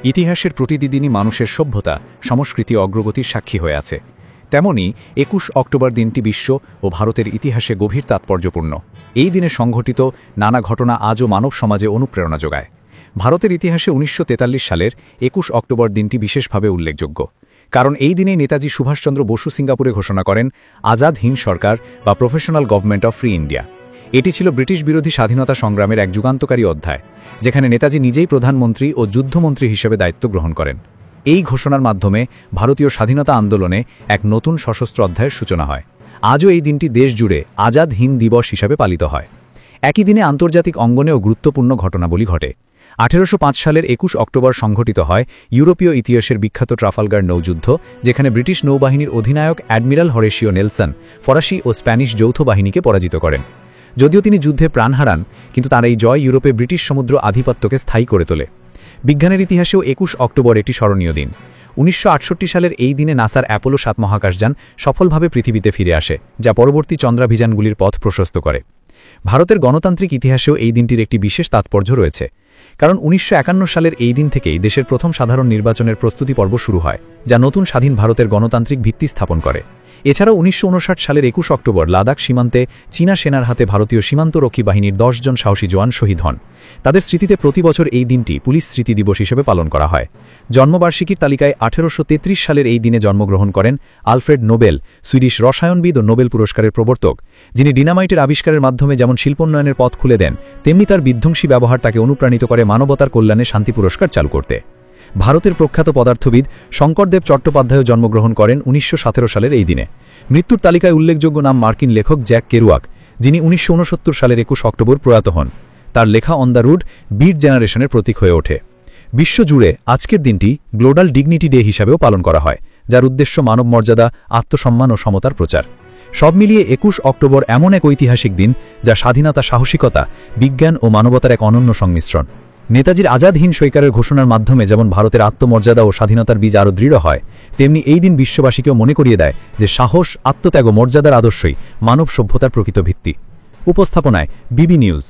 ইতিহাসের প্রতিটি দিনই মানুষের সভ্যতা, সংস্কৃতি অগ্রগতির সাক্ষী হয়ে আছে। তেমনি ২১ অক্টোবর দিনটি বিশ্ব ও ভারতের ইতিহাসে গভীর তাৎপর্যপূর্ণ। এই দিনে সংঘটিত নানা ঘটনা আজও মানব সমাজে অনুপ্রেরণা যোগায়। ভারতের ইতিহাসে ১৯৪৩ সালের ২১ অক্টোবর দিনটি বিশেষভাবে উল্লেখযোগ্য, কারণ এই দিনেই নেতাজি সুভাষচন্দ্র বসু সিঙ্গাপুরে ঘোষণা করেন আজাদ হিন্দ সরকার বা professional government of free India. এটি ছিল ব্রিটিশ বিরোধী স্বাধীনতা সংগ্রামের এক যুগান্তকারী অধ্যায়, যেখানে নেতাজি নিজেই প্রধানমন্ত্রী ও যুদ্ধমন্ত্রী হিসেবে দায়িত্ব গ্রহণ করেন। এই ঘোষণার মাধ্যমে ভারতীয় স্বাধীনতা আন্দোলনে এক নতুন সশস্ত্র অধ্যায়ের সূচনা হয়। আজও এই দিনটি দেশ জুড়ে আজাদ হিন্দ দিবস হিসাবে পালিত হয়। একই দিনে আন্তর্জাতিক অঙ্গনেও গুরুত্বপূর্ণ ঘটনাবলী ঘটে। ১৮০৫ সালের ২১ অক্টোবর সংঘটিত হয় ইউরোপীয় ইতিহাসের বিখ্যাত ট্রাফালগার নৌযুদ্ধ, যেখানে ব্রিটিশ নৌবাহিনীর অধিনায়ক অ্যাডমিরাল হরেশিও নেলসন ফরাসি ও স্প্যানিশ যৌথ বাহিনীকে পরাজিত করেন। যদিও তিনি যুদ্ধে প্রাণ হারান, কিন্তু তার এই জয় ইউরোপে ব্রিটিশ সমুদ্র আধিপত্যকে স্থায়ী করে তোলে। বিজ্ঞানের ইতিহাসেও ২১ অক্টোবর একটি স্মরণীয় দিন। ১৯৬৮ সালের এই দিনে নাসার অ্যাপোলো ৭ মহাকাশযান সফলভাবে পৃথিবীতে ফিরে আসে, যা পরবর্তী চন্দ্রাভিযানগুলির পথ প্রশস্ত করে। ভারতের গণতান্ত্রিক ইতিহাসেও এই দিনটির একটি বিশেষ তাৎপর্য রয়েছে, কারণ ১৯৫১ সালের এই দিন থেকেই দেশের প্রথম সাধারণ নির্বাচনের প্রস্তুতি পর্ব শুরু হয়, যা নতুন স্বাধীন ভারতের গণতান্ত্রিক ভিত্তি স্থাপন করে। এছাড়াও ১৯৫৯ সালের ২১ অক্টোবর লাদাখ সীমান্তে চীনা সেনার হাতে ভারতীয় সীমান্তরক্ষী বাহিনীর ১০ জন সাহসী জওয়ান শহীদ হন। তাদের স্মৃতিতে প্রতি বছর এই দিনটি পুলিশ স্মৃতি দিবস হিসেবে পালন করা হয়। জন্মবার্ষিকীর তালিকায় ১৮৩৩ সালের এই দিনে জন্মগ্রহণ করেন আলফ্রেড নোবেল, সুইডিশ রসায়নবিদ ও নোবেল পুরস্কারের প্রবর্তক, যিনি ডিনামাইটের আবিষ্কারের মাধ্যমে যেমন শিল্পোন্নয়নের পথ খুলে দেন, তেমনি তার বিধ্বংসী ব্যবহার তাকে অনুপ্রাণিত করে মানবতার কল্যাণে শান্তি পুরস্কার চালু করতে। ভারতের প্রখ্যাত পদার্থবিদ শঙ্করদেব চট্টোপাধ্যায়ও জন্মগ্রহণ করেন ১৯১৭ সালের এই দিনে। মৃত্যুর তালিকায় উল্লেখযোগ্য নাম মার্কিন লেখক জ্যাক কেরুয়াক, যিনি ১৯৬৯ সালের ২১ অক্টোবর প্রয়াত হন। তার লেখা অন দ্য রুট বিট জেনারেশনের প্রতীক হয়ে ওঠে। বিশ্বজুড়ে আজকের দিনটি গ্লোবাল ডিগনিটি ডে হিসাবেও পালন করা হয়, যার উদ্দেশ্য মানব মর্যাদা, আত্মসম্মান ও সমতার প্রচার। সব মিলিয়ে ২১ অক্টোবর এমন এক ঐতিহাসিক দিন, যা স্বাধীনতা, সাহসিকতা, বিজ্ঞান ও মানবতার এক অনন্য সংমিশ্রণ। নেতাজির আজাদ হিন্দ সরকারের ঘোষণার মাধ্যমে যেমন ভারতের আত্মমর্যাদা ও স্বাধীনতার বীজ আরও দৃঢ় হয়, তেমনি এই দিন বিশ্ববাসীকেও মনে করিয়ে দেয় যে সাহস, আত্মত্যাগ ও মর্যাদার আদর্শই মানব সভ্যতার প্রকৃত ভিত্তি। উপস্থাপনায় বিবি নিউজ।